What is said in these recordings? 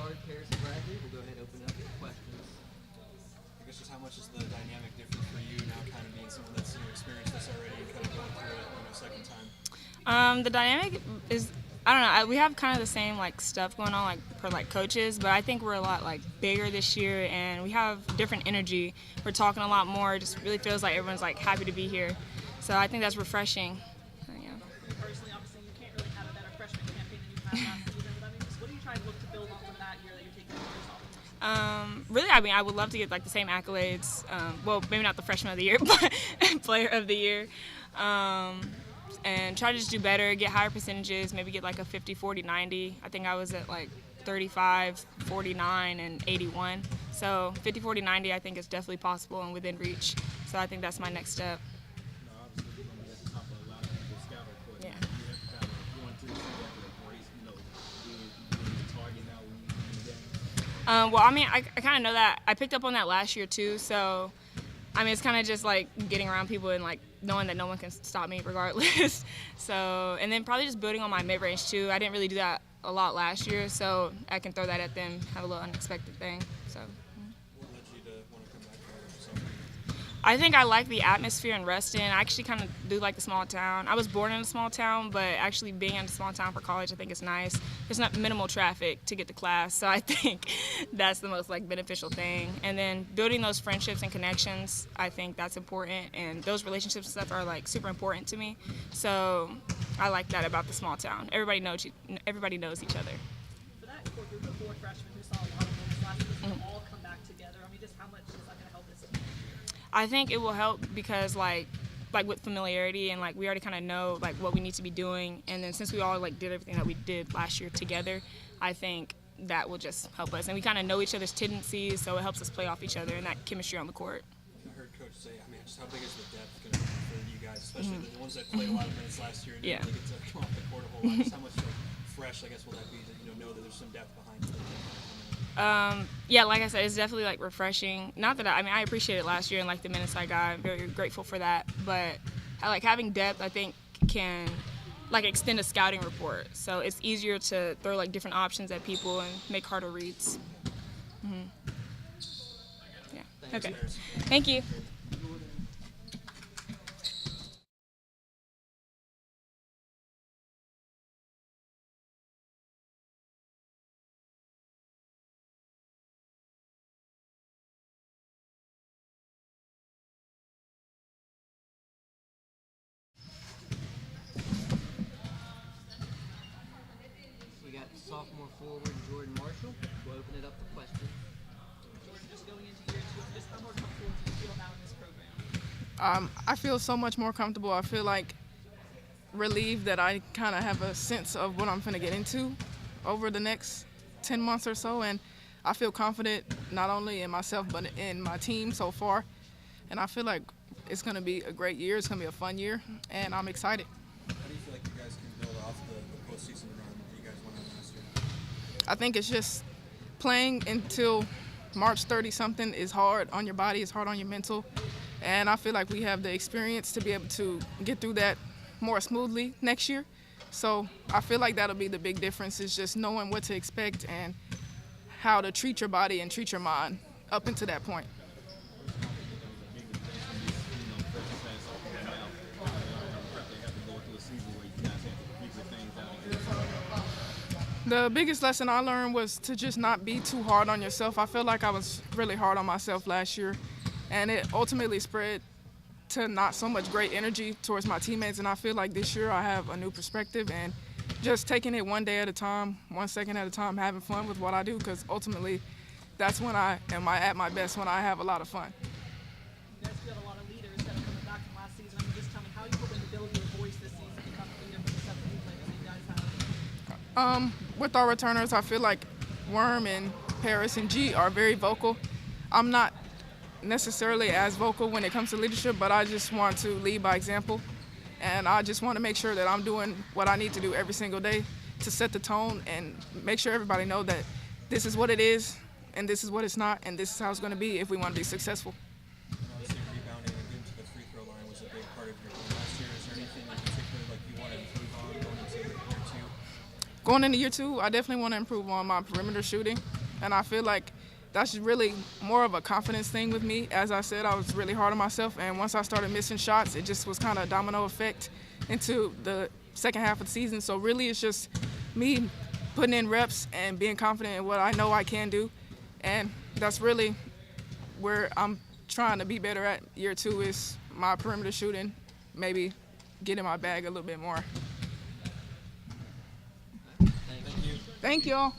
guard, Paris and Bradley. We'll go ahead and open it up for questions. I guess just how much is the dynamic different for you now, kind of being someone that's experienced this already and kind of going through it, second time? The dynamic is, I don't know. We have kind of the same like stuff going on like for like coaches, but I think we're a lot like bigger this year, and we have different energy. We're talking a lot more. It just really feels like everyone's like happy to be here. So I think that's refreshing. Yeah. Personally, obviously, you can't really have a better freshman campaign than you had last season. But I mean, just what do you try to look to build on from that year that you're taking over your sophomore? Really, I mean, I would love to get like the same accolades. Well, maybe not the freshman of the year, but player of the year. And try to just do better, get higher percentages, maybe get like a 50, 40, 90. I think I was at like 35, 49, and 81. So 50, 40, 90 I think is definitely possible and within reach. So I think that's my next step. Obviously, you're going to be at the top of a lot of people's scout report. Yeah. You have to kind of go into the race, being the target now when you win the game. Well, I mean, I kind of know that. I picked up on that last year too. So, I mean, it's kind of just like getting around people and like knowing that no one can stop me regardless. So, and then probably just building on my mid-range too. I didn't really do that a lot last year, so I can throw that at them, have a little unexpected thing. So. What led you to want to come back for something? I think I like the atmosphere in Reston. I actually kind of do like the small town. I was born in a small town, but actually being in a small town for college, I think is nice. There's not minimal traffic to get to class, so I think that's the most like beneficial thing. And then building those friendships and connections, I think that's important. And those relationships and stuff are like super important to me. So I like that about the small town. Everybody knows each other. For that core group of four freshmen who saw a lot of wins last season, to all come back together. I mean, just how much is that going to help this team? I think it will help because like with familiarity and like we already kind of know like what we need to be doing, and then since we all like did everything that we did last year together, I think that will just help us, and we kind of know each other's tendencies, so it helps us play off each other and that chemistry on the court. I heard Coach say, I mean, just how big is the depth going to be for you guys, especially the ones that played a lot of minutes last year and didn't really get to come off the court a whole lot. Just how much fresh, I guess, will that be to know that there's some depth behind it? Yeah, like I said, it's definitely like refreshing. Not that I mean, I appreciated it last year and like the minutes I got. I'm very grateful for that. But I like having depth. I think can like extend a scouting report. So it's easier to throw like different options at people and make harder reads. Yeah. Okay. Thank you. We got sophomore forward Jordan Marshall. We'll open it up for questions. Jordan, just going into year two, just how more comfortable do you feel now in this program? I feel so much more comfortable. I feel like relieved that I kind of have a sense of what I'm going to get into over the next 10 months or so, and I feel confident not only in myself but in my team so far, and I feel like it's going to be a great year. It's going to be a fun year, and I'm excited. How do you feel like you guys can build off the postseason run that you guys went on last year? I think it's just playing until March 30-something is hard on your body, it's hard on your mental, and I feel like we have the experience to be able to get through that more smoothly next year. So I feel like that'll be the big difference, is just knowing what to expect and how to treat your body and treat your mind up until that point. The biggest lesson I learned was to just not be too hard on yourself. I feel like I was really hard on myself last year, and it ultimately spread to not so much great energy towards my teammates. And I feel like this year I have a new perspective and just taking it one day at a time, 1 second at a time, having fun with what I do, because ultimately that's when I am at my best, when I have a lot of fun. You guys do have a lot of leaders that are coming back from last season. I mean, just tell me, how are you hoping to build your voice this season to become a leader for the 7 new players that you guys have? With our returners, I feel like Worm and Paris and G are very vocal. I'm not necessarily as vocal when it comes to leadership, but I just want to lead by example. And I just want to make sure that I'm doing what I need to do every single day to set the tone and make sure everybody know that this is what it is and this is what it's not, and this is how it's going to be if we want to be successful. Obviously, rebounding and getting to the free throw line was a big part of your game last year. Is there anything in particular like you want to improve on going into year two? Going into year two, I definitely want to improve on my perimeter shooting. And I feel like that's really more of a confidence thing with me. As I said, I was really hard on myself, and once I started missing shots, it just was kind of a domino effect into the second half of the season. So really it's just me putting in reps and being confident in what I know I can do. And that's really where I'm trying to be better at year 2 is my perimeter shooting, maybe get in my bag a little bit more. Thank you. Thank y'all.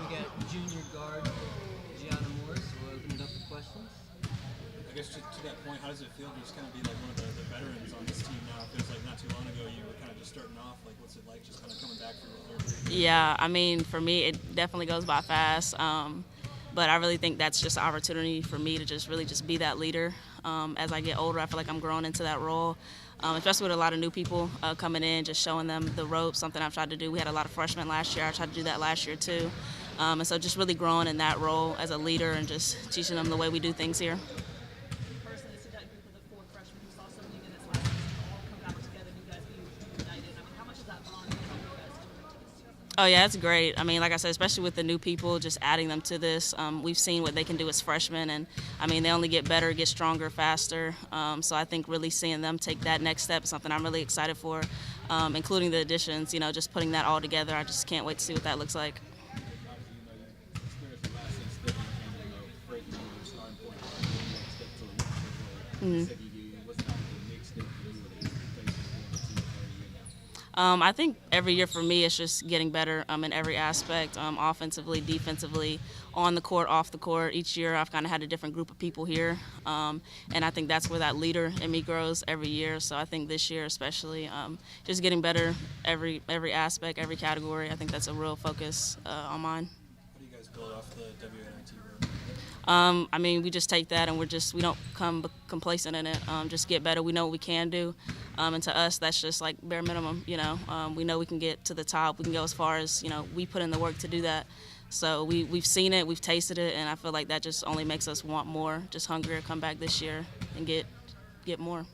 We got junior guard Gianna Morris. We'll open it up for questions. I guess to that point, how does it feel to just kind of be like one of the veterans on this team now? It feels like not too long ago you were kind of just starting off. Like, what's it like just kind of coming back from the third? Yeah, I mean, for me, it definitely goes by fast. But I really think that's just an opportunity for me to just really just be that leader. As I get older, I feel like I'm growing into that role, especially with a lot of new people coming in, just showing them the ropes, something I've tried to do. We had a lot of freshmen last year. I tried to do that last year too. And so just really growing in that role as a leader and just teaching them the way we do things here. Personally, to that group of the 4 freshmen who saw so many minutes last season all come back together and you guys be united. I mean, how much is that bond going to help you guys enter into this season? Oh, yeah, it's great. I mean, like I said, especially with the new people, just adding them to this. We've seen what they can do as freshmen, and, I mean, they only get better, get stronger, faster. So I think really seeing them take that next step is something I'm really excited for, including the additions, just putting that all together. I just can't wait to see what that looks like. I think every year for me it's just getting better in every aspect, offensively, defensively, on the court, off the court. Each year I've kind of had a different group of people here, and I think that's where that leader in me grows every year. So I think this year especially, just getting better every aspect, every category. I think that's a real focus on mine. How do you guys build off the WNIT road? I mean, we just take that and we don't come complacent in it. Just get better. We know what we can do. And to us, that's just like bare minimum, We know we can get to the top. We can go as far as, we put in the work to do that. So we've seen it, we've tasted it, and I feel like that just only makes us want more, just hungrier, come back this year and get more. You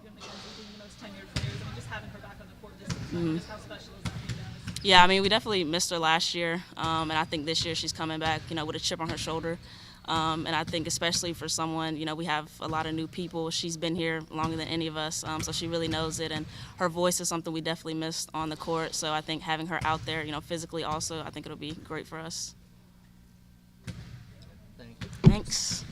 and Mackenzie being the most tenured players, I mean, just having her back on the court this season, just how special is that for you guys? Yeah, I mean, we definitely missed her last year, and I think this year she's coming back, with a chip on her shoulder. And I think especially for someone, we have a lot of new people. She's been here longer than any of us, so she really knows it. And her voice is something we definitely missed on the court. So I think having her out there, physically also, I think it'll be great for us. Thank you. Thanks.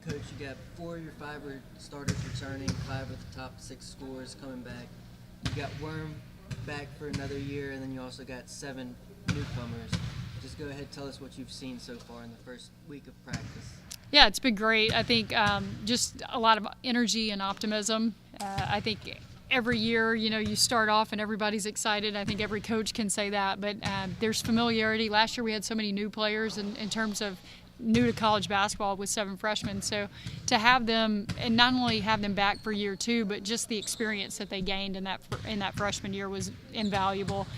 Coach, you got 4 of your 5 starters returning, 5 of the top 6 scorers coming back. You got Worm back for another year, and then you also got 7 newcomers. Just go ahead and tell us what you've seen so far in the first week of practice. Yeah, it's been great. I think just a lot of energy and optimism. I think every year, you start off and everybody's excited. I think every coach can say that, but there's familiarity. Last year we had so many new players in terms of new to college basketball with 7 freshmen. So to have them, and not only have them back for year 2, but just the experience that they gained in that freshman year was invaluable.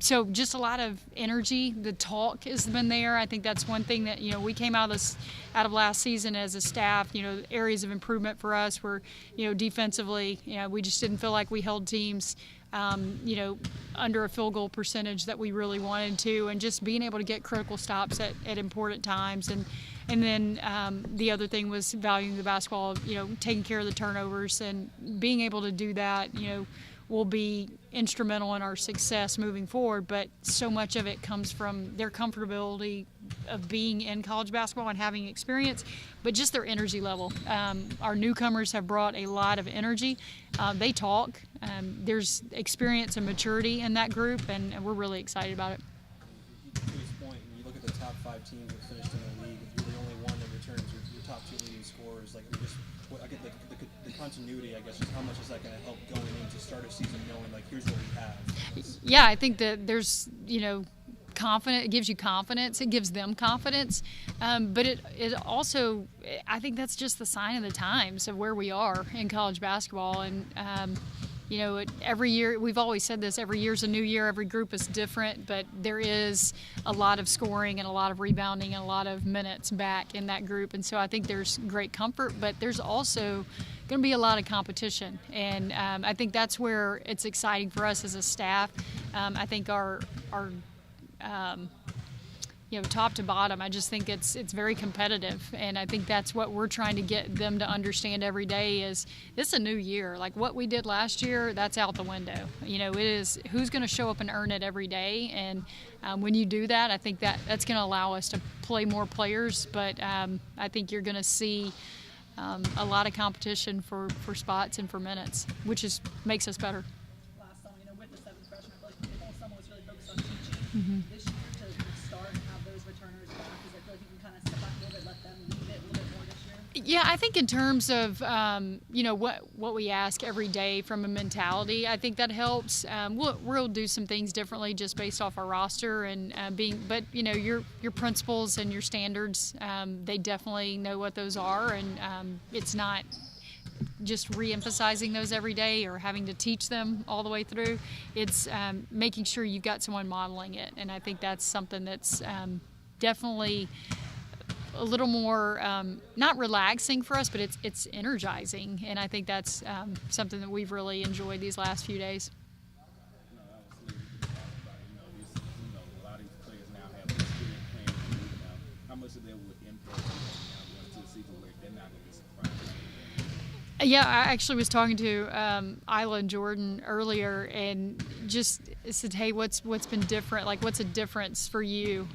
So just a lot of energy. The talk has been there. I think that's one thing that we came out of last season as a staff. Areas of improvement for us were defensively. We just didn't feel like we held teams under a field goal percentage that we really wanted to, and just being able to get critical stops at important times. And then the other thing was valuing the basketball, taking care of the turnovers, and being able to do that, will be instrumental in our success moving forward. But so much of it comes from their comfortability of being in college basketball and having experience, but just their energy level. Our newcomers have brought a lot of energy. They talk. There's experience and maturity in that group, and we're really excited about it. To his point, when you look at the top 5 teams that finished in the league, if you're the only one that returns your top 2 leading scorers, I get the continuity, I guess, is how much is that going to help going into start of season, knowing here's what we have? Yeah, I think that there's confident. It gives you confidence. It gives them confidence. But it also, I think that's just the sign of the times of where we are in college basketball. And every year, we've always said this, every year's a new year, every group is different, but there is a lot of scoring and a lot of rebounding and a lot of minutes back in that group. And so I think there's great comfort, but there's also going to be a lot of competition. And I think that's where it's exciting for us as a staff. I think our top to bottom, I just think it's very competitive, and I think that's what we're trying to get them to understand every day is this is a new year. Like what we did last year, that's out the window. It is who's going to show up and earn it every day, and when you do that, I think that's going to allow us to play more players, but I think you're going to see a lot of competition for spots and for minutes, which makes us better. Last summer, with the 7 freshmen, I feel like the whole summer was really focused on teaching. This year to start and have those returners back, because I feel like you can kind of step back a little bit, let them lead it a little bit more this year. Yeah, I think in terms of what we ask every day from a mentality, I think that helps. We'll do some things differently just based off our roster and but your principles and your standards, they definitely know what those are, and it's not just re-emphasizing those every day or having to teach them all the way through. It's making sure you've got someone modeling it, and I think that's something that's definitely a little more not relaxing for us, but it's energizing, and I think that's something that we've really enjoyed these last few days. Obviously, we talked about, a lot of these players now have experience playing in the league now. How much of that would impact now going into the season where they're not going to be surprised? Yeah, I actually was talking to Isla and Jordan earlier, and just said, hey, what's been different? Like, what's a difference for you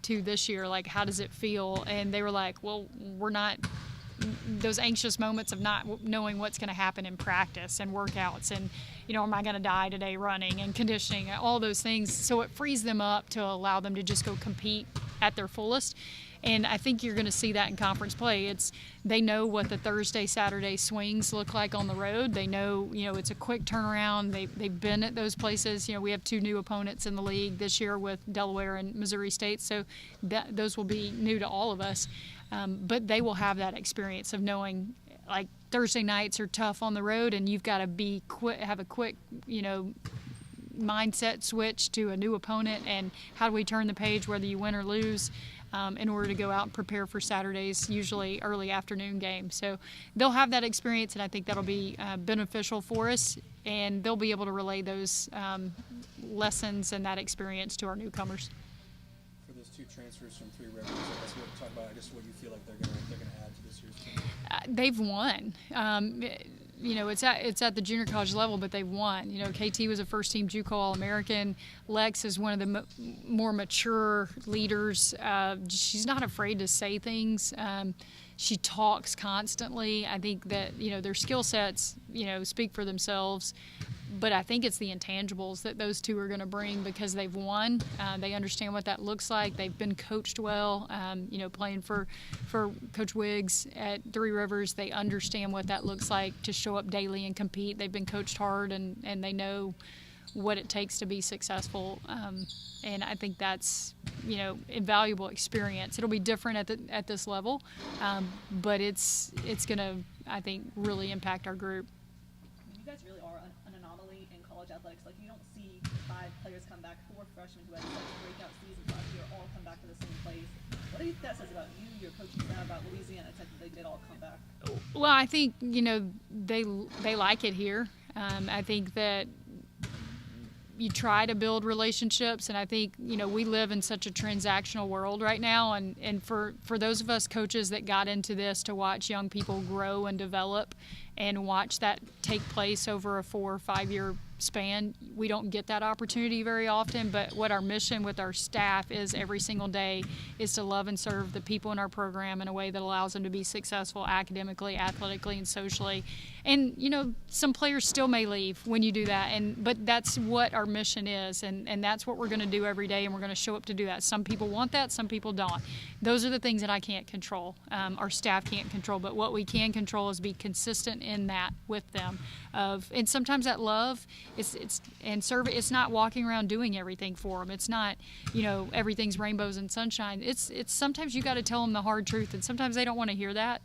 to this year? Like, how does it feel? And they were like, well, we're not those anxious moments of not knowing what's going to happen in practice and workouts, and am I going to die today running and conditioning, all those things. So it frees them up to allow them to just go compete at their fullest. And I think you're going to see that in conference play. They know what the Thursday, Saturday swings look like on the road. They know, it's a quick turnaround. They've been at those places. We have 2 new opponents in the league this year with Delaware and Missouri State, so those will be new to all of us. But they will have that experience of knowing, like, Thursday nights are tough on the road, and you've got to have a quick, mindset switch to a new opponent, and how do we turn the page whether you win or lose, in order to go out and prepare for Saturday's usually early afternoon game. So they'll have that experience, and I think that'll be beneficial for us, and they'll be able to relay those lessons and that experience to our newcomers. For those 2 transfers from 3 Rivers, talk about what you feel like they're going to add to this year's team. They've won. It's at the junior college level, but they've won. KT was a first-team JUCO All-American. Lex is one of the more mature leaders. She's not afraid to say things. She talks constantly. I think that their skill sets speak for themselves. But I think it's the intangibles that those two are going to bring because they've won. They understand what that looks like. They've been coached well. Playing for Coach Wiggs at Three Rivers, they understand what that looks like to show up daily and compete. They've been coached hard, and they know what it takes to be successful. And I think that's, invaluable experience. It'll be different at this level, but it's going to, I think, really impact our group. You guys really are an anomaly in college athletics. Like, you don't see 5 players come back, 4 freshmen who had such breakout seasons last year all come back to the same place. What do you think that says about you, your coaching staff, about Louisiana Tech that they did all come back? Well, I think, they like it here. I think that you try to build relationships, and I think we live in such a transactional world right now, and for those of us coaches that got into this to watch young people grow and develop and watch that take place over a 4 or 5 year span, we don't get that opportunity very often. But what our mission with our staff is every single day is to love and serve the people in our program in a way that allows them to be successful academically, athletically, and socially. And some players still may leave when you do that, but that's what our mission is, and that's what we're going to do every day, and we're going to show up to do that. Some people want that, some people don't. Those are the things that I can't control. Our staff can't control, but what we can control is be consistent in that with them. And sometimes that love it's not walking around doing everything for them. It's not everything's rainbows and sunshine. It's sometimes you got to tell them the hard truth, and sometimes they don't want to hear that.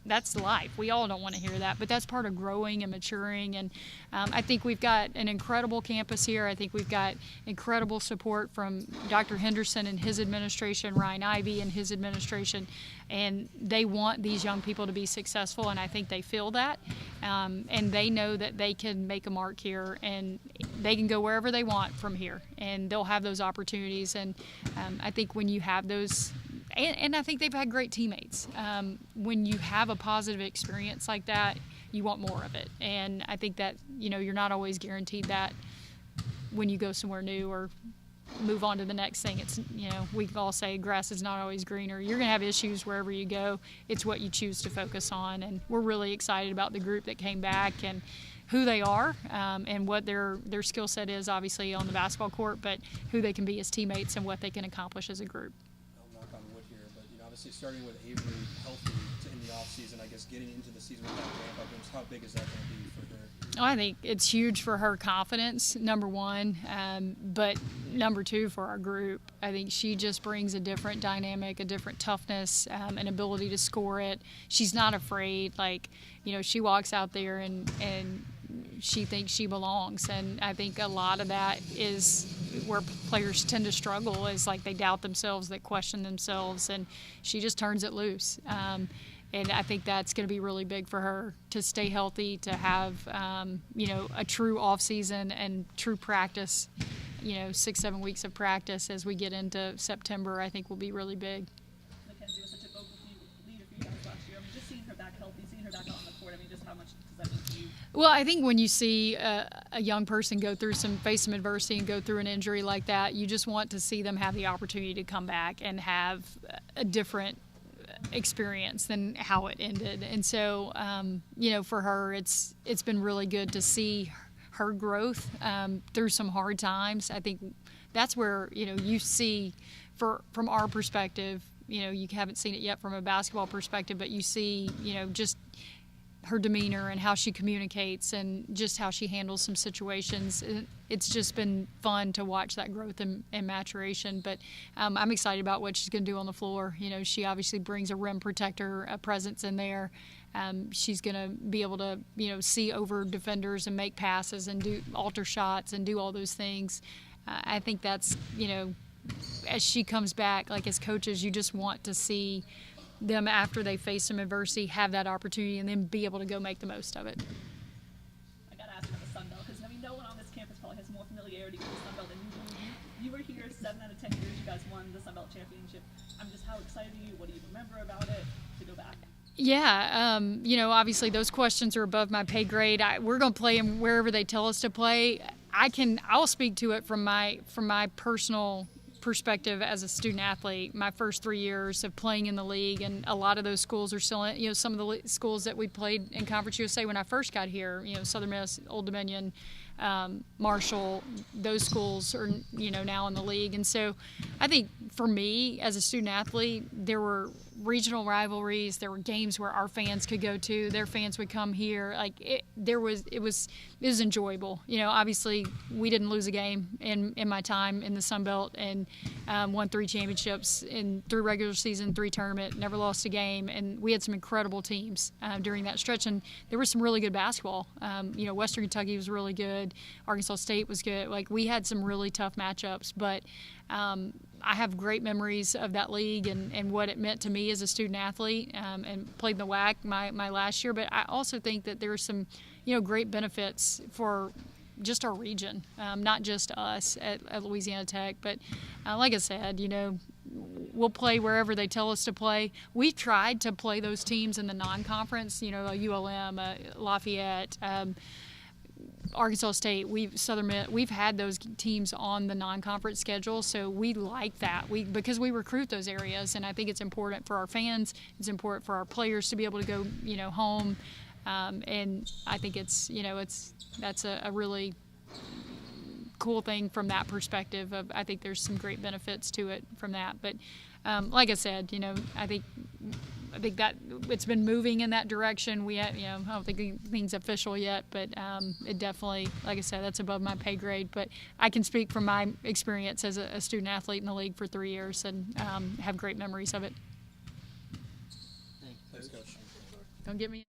That's life. We all don't want to hear that, but that's part of growing and maturing. And I think we've got an incredible campus here. I think we've got incredible support from Dr. Henderson and his administration, Ryan Ivey and his administration, and they want these young people to be successful, and I think they feel that. And they know that they can make a mark here, and they can go wherever they want from here, and they'll have those opportunities. And I think when you have those, and I think they've had great teammates. When you have a positive experience like that, you want more of it. And I think that, you're not always guaranteed that when you go somewhere new or move on to the next thing. It's, we all say grass is not always greener. You're going to have issues wherever you go. It's what you choose to focus on. And we're really excited about the group that came back and who they are, and what their skill set is, obviously, on the basketball court, but who they can be as teammates and what they can accomplish as a group. Obviously, starting with Avery healthy in the offseason, I guess getting into the season with that ramp up, how big is that going to be for her? I think it's huge for her confidence, number one, but number two for our group. I think she just brings a different dynamic, a different toughness, an ability to score it. She's not afraid. She walks out there and she thinks she belongs, and I think a lot of that is where players tend to struggle, is they doubt themselves, they question themselves, and she just turns it loose. And I think that's going to be really big for her to stay healthy, to have a true off season and true practice. 6-7 weeks of practice as we get into September, I think will be really big. Mackenzie was such a vocal leader for you guys last year. Just seeing her back healthy, seeing her back on the court, just how much does that mean to you? Well, I think when you see a young person face some adversity and go through an injury like that, you just want to see them have the opportunity to come back and have a different experience than how it ended. And so, for her, it's been really good to see her growth through some hard times. I think that's where, you see, from our perspective, you haven't seen it yet from a basketball perspective, but you see, just her demeanor and how she communicates and just how she handles some situations. It's just been fun to watch that growth and maturation. But I'm excited about what she's going to do on the floor. She obviously brings a rim protector, a presence in there. She's going to be able to, see over defenders and make passes and do alter shots and do all those things. I think that's, as she comes back, as coaches, you just want to see them, after they face some adversity, have that opportunity and then be able to go make the most of it. I got to ask about the Sun Belt, because no one on this campus probably has more familiarity with the Sun Belt than you. You were here 7 out of 10 years. You guys won the Sun Belt championship. How excited are you? What do you remember about it to go back? Yeah, obviously those questions are above my pay grade. We're going to play them wherever they tell us to play. I'll speak to it from my personal perspective as a student athlete, my first 3 years of playing in the league, and a lot of those schools are still in, some of the schools that we played in Conference USA when I first got here, Southern Miss, Old Dominion, Marshall, those schools are, now in the league. And so I think for me as a student athlete, there were regional rivalries. There were games where our fans could go to, their fans would come here. It was enjoyable. Obviously we didn't lose a game in my time in the Sun Belt, and won 3 championships in 3 regular season, 3 tournament, never lost a game. And we had some incredible teams during that stretch, and there was some really good basketball. Western Kentucky was really good. Arkansas State was good. We had some really tough matchups, but I have great memories of that league and what it meant to me as a student athlete, and played in the WAC my last year. But I also think that there's some, great benefits for just our region, not just us at Louisiana Tech. But like I said, we'll play wherever they tell us to play. We've tried to play those teams in the non-conference, ULM, Lafayette, Arkansas State, Southern Miss, we've had those teams on the non-conference schedule, so we like that. Because we recruit those areas, and I think it's important for our fans. It's important for our players to be able to go, home, and I think that's a really cool thing from that perspective. I think there's some great benefits to it from that. But like I said, I think that it's been moving in that direction. I don't think anything's official yet, but it definitely, like I said, that's above my pay grade. But I can speak from my experience as a student athlete in the league for 3 years, and have great memories of it. Thanks, Coach. Don't get me